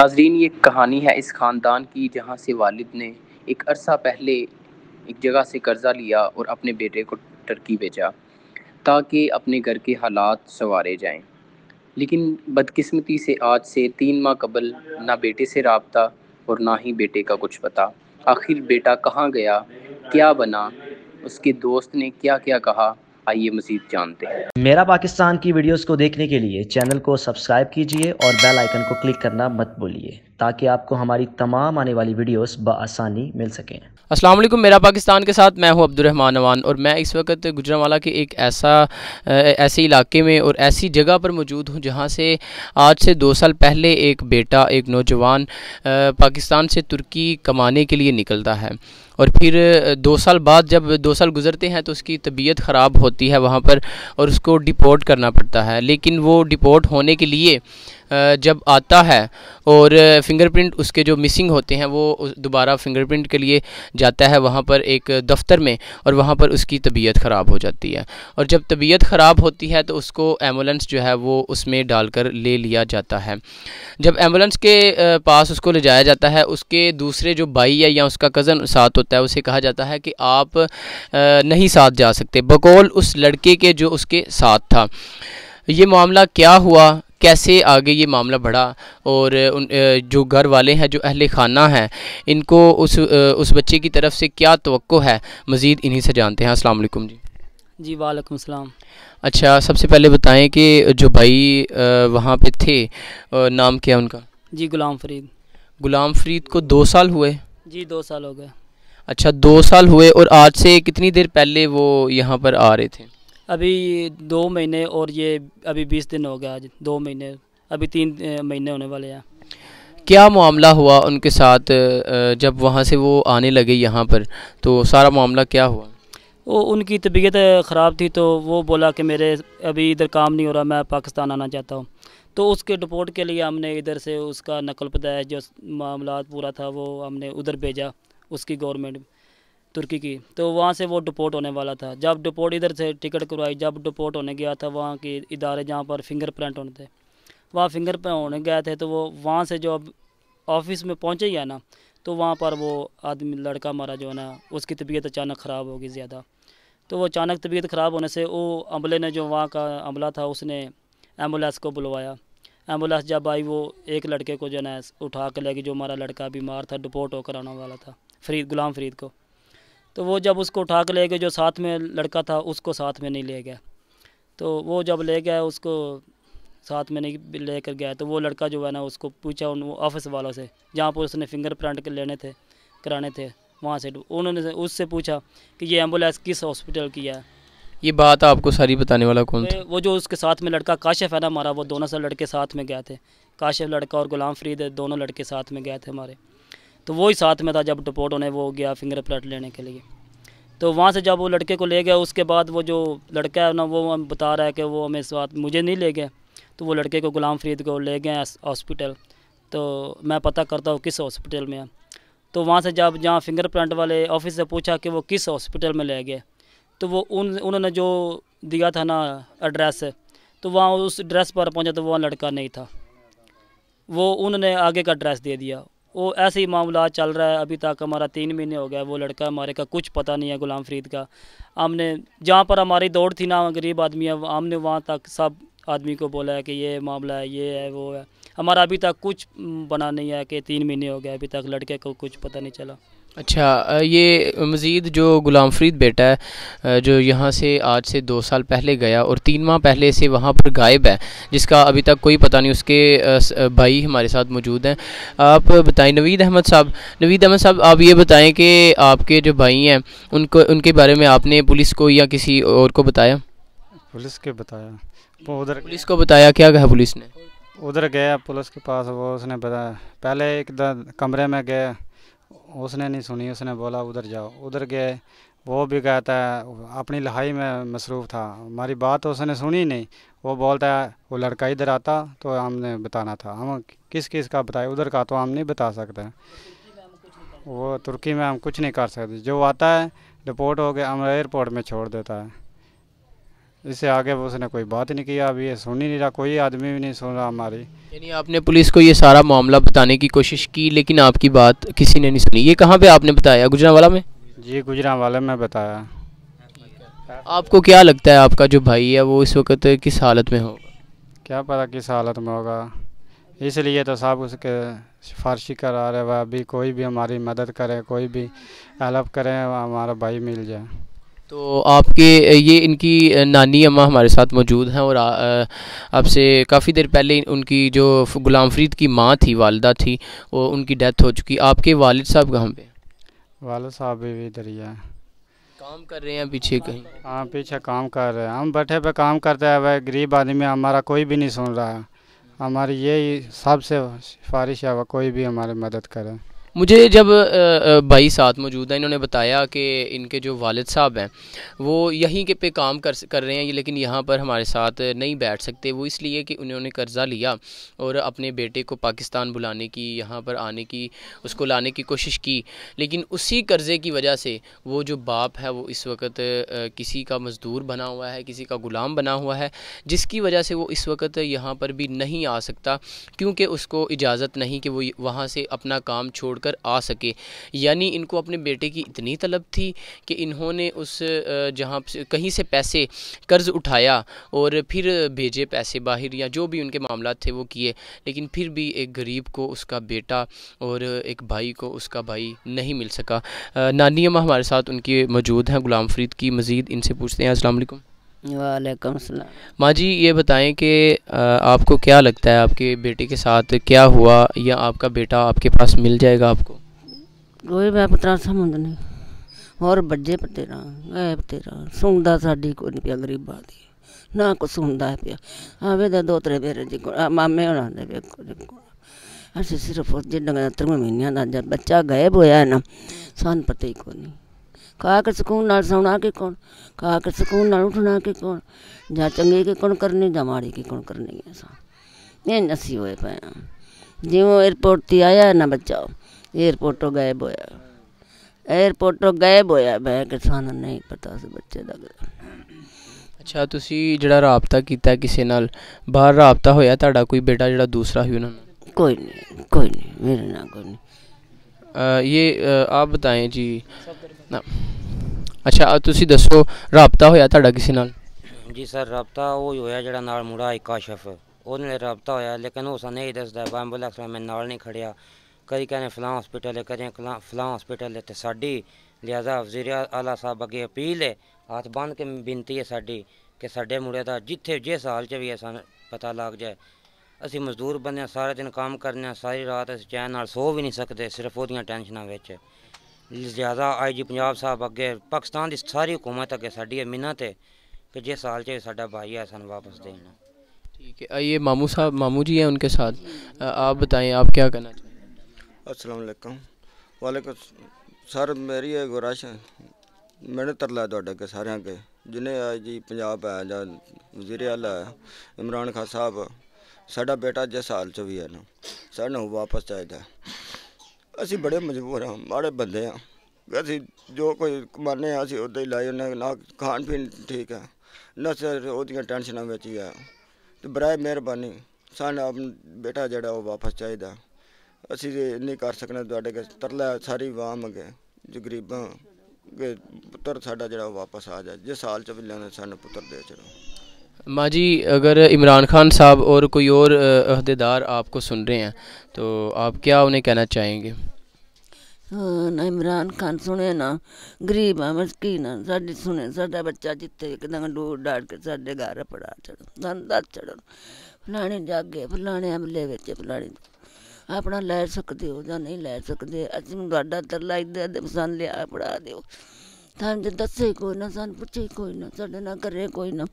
नाजरीन, ये कहानी है इस ख़ानदान की जहाँ से वालिद ने एक अरसा पहले एक जगह से कर्ज़ा लिया और अपने बेटे को टर्की भेजा ताकि अपने घर के हालात संवारे जाएं। लेकिन बदकिस्मती से आज से 3 माह कबल ना बेटे से राब्ता और ना ही बेटे का कुछ पता। आखिर बेटा कहाँ गया, क्या बना, उसके दोस्त ने क्या क्या कहा, आइए मज़ीद जानते हैं। मेरा पाकिस्तान की वीडियोस को देखने के लिए चैनल को सब्सक्राइब कीजिए और बेल आइकन को क्लिक करना मत भूलिए ताकि आपको हमारी तमाम आने वाली वीडियोस बआसानी मिल सकें। अस्सलाम वालेकुम। मेरा पाकिस्तान के साथ मैं हूं अब्दुर्रहमान अवान और मैं इस वक्त गुजरांवाला के एक ऐसे इलाके में और ऐसी जगह पर मौजूद हूं जहां से आज से 2 साल पहले एक बेटा, एक नौजवान पाकिस्तान से तुर्की कमाने के लिए निकलता है और फिर 2 साल बाद जब 2 साल गुजरते हैं तो उसकी तबीयत ख़राब होती है वहाँ पर और उसको डिपोर्ट करना पड़ता है। लेकिन वो डिपोर्ट होने के लिए जब आता है और फ़िंगरप्रिंट उसके जो मिसिंग होते हैं वो दोबारा फ़िंगरप्रिंट के लिए जाता है वहाँ पर एक दफ़्तर में और वहाँ पर उसकी तबीयत ख़राब हो जाती है। और जब तबीयत ख़राब होती है तो उसको एम्बुलेंस जो है वो उसमें डालकर ले लिया जाता है। जब एम्बुलेंस के पास उसको ले जाया जाता है, उसके दूसरे जो भाई है या उसका कज़न साथ होता है, उसे कहा जाता है कि आप नहीं साथ जा सकते, बकौल उस लड़के के जो उसके साथ था। ये मामला क्या हुआ, कैसे आगे ये मामला बढ़ा और जो घर वाले हैं, जो अहले खाना हैं, इनको उस बच्चे की तरफ से क्या तवक्को है, मज़ीद इन्हीं से जानते हैं। अस्सलाम वालेकुम जी। जी वालेकुम सलाम। अच्छा, सबसे पहले बताएं कि जो भाई वहाँ पे थे, नाम क्या उनका? जी गुलाम फरीद। गुलाम फरीद को 2 साल हुए? जी 2 साल हो गए। अच्छा, 2 साल हुए। और आज से कितनी देर पहले वो यहाँ पर आ रहे थे? अभी 2 महीने और ये अभी 20 दिन हो गए। आज 2 महीने, अभी 3 महीने होने वाले हैं। क्या मामला हुआ उनके साथ जब वहाँ से वो आने लगे यहाँ पर, तो सारा मामला क्या हुआ? वो उनकी तबीयत ख़राब थी तो वो बोला कि मेरे अभी इधर काम नहीं हो रहा, मैं पाकिस्तान आना चाहता हूँ। तो उसके डिपोर्ट के लिए हमने इधर से उसका नकल पता जो मामला पूरा था वो हमने उधर भेजा, उसकी गवर्नमेंट तुर्की की। तो वहाँ से वो डिपोर्ट होने वाला था। जब डिपोर्ट इधर से टिकट करवाई, जब डिपोर्ट होने गया था वहाँ के इदारे जहाँ पर फिंगरप्रिंट होने थे, वहाँ फिंगरप्रिंट होने गए थे। तो वो वहाँ से जो अब ऑफिस में पहुँचे ही है ना, तो वहाँ पर वो आदमी लड़का हमारा जो है ना, उसकी तबीयत अचानक ख़राब हो गई ज़्यादा। तो वो अचानक तबीयत ख़राब होने से वो अमले ने, जो वहाँ का अमला था, उसने एम्बुलेंस को बुलवाया। एम्बुलेंस जब आई वो एक लड़के को जो है ना उठा कर ले गई, जो हमारा लड़का बीमार था, डिपोर्ट होकर आने वाला था, गुलाम फरीद को। तो वो जब उसको उठा कर ले गए, जो साथ में लड़का था उसको साथ में नहीं ले गया। तो वो जब ले गया, उसको साथ में नहीं लेकर गया, तो वो लड़का जो है ना उसको पूछा उन ऑफिस वालों से, जहाँ पर उसने फिंगरप्रिंट लेने थे, कराने थे, वहाँ से उन्होंने उससे पूछा कि ये एम्बुलेंस किस हॉस्पिटल की है। ये बात आपको सारी बताने वाला कौन था? वो जो उसके साथ में लड़का काशिफ है ना हमारा, वो दोनों से लड़के साथ में गए थे। काशिफ लड़का और गुलाम फरीद दोनों लड़के साथ में गए थे हमारे। तो वही साथ में था जब डिपोर्ट होने वो गया फिंगरप्रिंट लेने के लिए। तो वहाँ से जब वो लड़के को ले गया, उसके बाद वो जो लड़का है ना वो बता रहा है कि वो हमें साथ मुझे नहीं ले गए। तो वो लड़के को, गुलाम फरीद को, ले गए हॉस्पिटल। तो मैं पता करता हूँ किस हॉस्पिटल में है। तो वहाँ से जब जहाँ फिंगरप्रिंट वाले ऑफिस से पूछा कि वो किस हॉस्पिटल में ले गए, तो वो उन्होंने जो दिया था ना एड्रेस, तो वहाँ उस एड्रेस पर पहुँचा तो वहाँ लड़का नहीं था। वो उन्होंने आगे का एड्रेस दे दिया। वो ऐसे ही मामला चल रहा है अभी तक। हमारा 3 महीने हो गया, वो लड़का हमारे का कुछ पता नहीं है, गुलाम फरीद का। हमने जहाँ पर हमारी दौड़ थी ना, गरीब आदमी है, हमने वहाँ तक सब आदमी को बोला है कि ये मामला है, ये है, वो है। हमारा अभी तक कुछ बना नहीं है कि 3 महीने हो गए, अभी तक लड़के को कुछ पता नहीं चला। अच्छा, ये मज़ीद जो गुलाम फरीद बेटा है जो यहाँ से आज से 2 साल पहले गया और 3 माह पहले से वहाँ पर गायब है, जिसका अभी तक कोई पता नहीं, उसके भाई हमारे साथ मौजूद हैं। आप बताएं, नवीद अहमद साहब, आप ये बताएं कि आपके जो भाई हैं उनके बारे में आपने पुलिस को या किसी और को बताया? पुलिस के बताया, उधर पुलिस को बताया, क्या कहा पुलिस ने? उधर गया पुलिस के पास, वो उसने बताया, पहले एक कमरे में गए, उसने नहीं सुनी, उसने बोला उधर जाओ, उधर गए, वो भी कहता है अपनी लड़ाई में मसरूफ़ था, हमारी बात उसने सुनी नहीं। वो बोलता है वो लड़का इधर आता तो हमने बताना था, हम किस किस का बताए, उधर का तो हम नहीं बता सकते, वो तुर्की में हम कुछ नहीं कर सकते। जो आता है डिपोर्ट हो गया, हम एयरपोर्ट में छोड़ देता है, इससे आगे वो उसने कोई बात ही नहीं किया। अभी ये सुन ही नहीं रहा, कोई आदमी भी नहीं सुन रहा हमारी। यानी आपने पुलिस को ये सारा मामला बताने की कोशिश की लेकिन आपकी बात किसी ने नहीं सुनी। ये कहाँ पे आपने बताया? गुजरांवाला में? जी गुजरांवाला में बताया। आपको क्या लगता है आपका जो भाई है वो इस वक्त किस हालत में होगा? क्या पता किस हालत में होगा, इसलिए तो सब उसके सिफारिशी करा रहे। वह अभी कोई भी हमारी मदद करे, कोई भी हेल्प करे, हमारा भाई मिल जाए। तो आपके ये इनकी नानी अम्मा हमारे साथ मौजूद हैं और आपसे काफ़ी देर पहले उनकी जो गुलाम फरीद की माँ थी, वालिदा थी, वो उनकी डेथ हो चुकी। आपके वालिद साहब कहाँ पे? वालिद साहब भी इधर ही है, काम कर रहे हैं पीछे कहीं? हाँ पीछे काम कर रहे हैं। हम बैठे पे काम करते हैं, वह गरीब आदमी, हमारा कोई भी नहीं सुन रहा है। हमारी यही सबसे सिफारिश है, वह कोई भी हमारी मदद करे। मुझे जब भाई साथ मौजूद है, इन्होंने बताया कि इनके जो वालिद साहब हैं वो यहीं के पे काम कर रहे हैं, लेकिन यहाँ पर हमारे साथ नहीं बैठ सकते। वो इसलिए कि उन्होंने कर्ज़ा लिया और अपने बेटे को पाकिस्तान बुलाने की, यहाँ पर आने की, उसको लाने की कोशिश की, लेकिन उसी कर्ज़े की वजह से वो जो बाप है वो इस वक्त किसी का मज़दूर बना हुआ है, किसी का ग़ुलाम बना हुआ है, जिसकी वजह से वो इस वक्त यहाँ पर भी नहीं आ सकता, क्योंकि उसको इजाज़त नहीं कि वो वहाँ से अपना काम छोड़ कर आ सके। यानी इनको अपने बेटे की इतनी तलब थी कि इन्होंने उस जहाँ कहीं से पैसे कर्ज़ उठाया और फिर भेजे पैसे बाहर, या जो भी उनके मामला थे वो किए, लेकिन फिर भी एक गरीब को उसका बेटा और एक भाई को उसका भाई नहीं मिल सका। नानी अम्मा हमारे साथ उनकी मौजूद हैं, गुलाम फरीद की। मज़ीद इनसे पूछते हैं। अस्सलाम वालेकुम। वालेकुम सलाम। माँ जी ये बताएं कि आपको क्या लगता है आपके बेटे के साथ क्या हुआ, या आपका बेटा आपके पास मिल जाएगा आपको? कोई मैं पुत्रा समझ नहीं, और बज्जे पतेरा गए तेरा सुनता साड़ी कोई नहीं पिया, गरीबा दी ना को सुनता है पिया। आवे तो दो त्रे मेरे जी को मामे होना दे वेखो अस सिर्फ जिन्ना 3 महीनों का जब बच्चा गायब होया है ना, सन पता ही को नहीं। खा के सुकून नाल सोना के कौन, खा के सुकून नाल उठना के कौन, जा चंगी की कौन करनी, जा माड़ी की कौन करनी है। सा ये नसी होए पे जियों एयरपोर्ट थी आया है ना बच्चा, एयरपोर्टों गायब होया, एयरपोर्टों गायब होया। मैं कि सानू नहीं पता से बच्चे का। अच्छा, तुसी ਜਿਹੜਾ ਰਾਬਤਾ ਕੀਤਾ ਕਿਸੇ ਨਾਲ, ਬਾਹਰ ਰਾਬਤਾ ਹੋਇਆ ਤੁਹਾਡਾ ਕੋਈ ਬੇਟਾ ਜਿਹੜਾ ਦੂਸਰਾ ਹੀ ਉਹਨਾਂ ਨਾਲ? कोई नहीं मेरे ना कोई नहीं। ये आप बताएं जी ना। अच्छा ਤੁਸੀਂ ਦੱਸੋ ਰਾਬਤਾ ਹੋਇਆ ਤੁਹਾਡਾ ਕਿਸੇ ਨਾਲ? जी सर रबता वो होया ਜਿਹੜਾ ਨਾਲ ਮੁੰਡਾ ਕਾਸ਼ਫ, ਉਹਦੇ ਨਾਲ ਰਬਤਾ ਹੋਇਆ, लेकिन वो सन नहीं दसदा। एंबुलेंस में मैं नाल नहीं खड़िया, कई कहने फलां हॉस्पिटल है, कदें फलां हॉस्पिटल है। तो साड़ी लिहाजा वज़ीर आला साहब अगे अपील है, हाथ बंद के बिनती है साड़ी कि साडे मुंडे दा जिथे जिस हाल च भी है सन पता लग जाए। असी मजदूर बंदे, सारे दिन काम करने, सारी रात अस चैन नाल सो भी नहीं सकते, सिर्फ ओदियां टेंशनां विच। लिहाजा IG पंजाब साहब अगे, पाकिस्तान की सारी हुकूमत अगे साडी मिन्नत है कि जिस हाल च साडा भाई है सन वापस देना। ठीक है, ये मामू साहब, मामू जी हैं उनके साथ, आप बताएं आप क्या कहना चाहें? अस्सलाम वालेकुम। वालेकुम सर, मेरी ये गुजारिश है, मैंने तरला ਤੁਹਾਡੇ के सारे के जिन्हें IG पंजाब है ਜਾਂ वज़ीर आला इमरान खान साहब, साडा बेटा जिस हाल च भी है ना, सानू वापस चाहिए। असी बड़े मजबूर हाँ, माड़े बंदे हाँ, असी जो कोई कमाने असी उदा ही लाई उन्हें, ना खान पीन ठीक है, ना सिर ओदियां टेंशनां विच ही है। तो बराए मेहरबानी सानू बेटा जड़ा वो वापस चाहिए। असी नहीं कर सकने, तुहाडे के तरला सारी आवाम अगे जो गरीबां के पुत्र साडा जड़ा वापस आ जाए, जिस हाल च भी लेना सानू पुत्र दे चलो। माँ जी अगर इमरान खान साहब और कोई और अहदेदार आपको सुन रहे हैं तो आप क्या उन्हें कहना चाहेंगे? ना इमरान खान सुने ना, गरीब है मस्कीन है, साड़ी सुने, साडा बच्चा जिते एकदम डूर डाट के साडे घर पड़ा चढ़ो, सन 10 चढ़ो, फलाने जागे, फलाने अमले विच, फलाने अपना लै सकते हो या नहीं लै सकते। असीं तुहाडा तरला इधर सन लिया पढ़ा दो, थान जे दसे कोई ना, सन पुछे कोई ना, साडे ना करे कोई ना।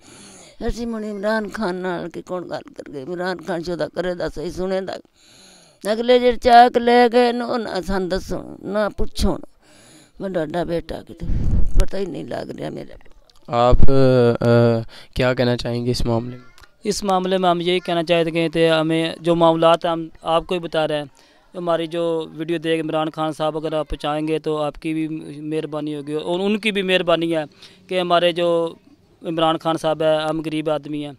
असीं मुण इमरान खान नाल की कौन गल कर गए, इमरान खान शोदा करे दा सही सुने दा। अगले जे चाक ले गए नो ना सन दसो ना पुछो, बड़ा बेटा किते पता ही नहीं लग रहा मेरे। आप क्या कहना चाहेंगे इस मामले में? इस मामले में हम यही कहना चाहते थे, हमें जो मामलात हम आपको ही बता रहे हैं, हमारी जो वीडियो देख इमरान खान साहब अगर आप पहुँचाएँगे तो आपकी भी मेहरबानी होगी और उनकी भी मेहरबानी है कि हमारे जो इमरान खान साहब है, हम गरीब आदमी हैं,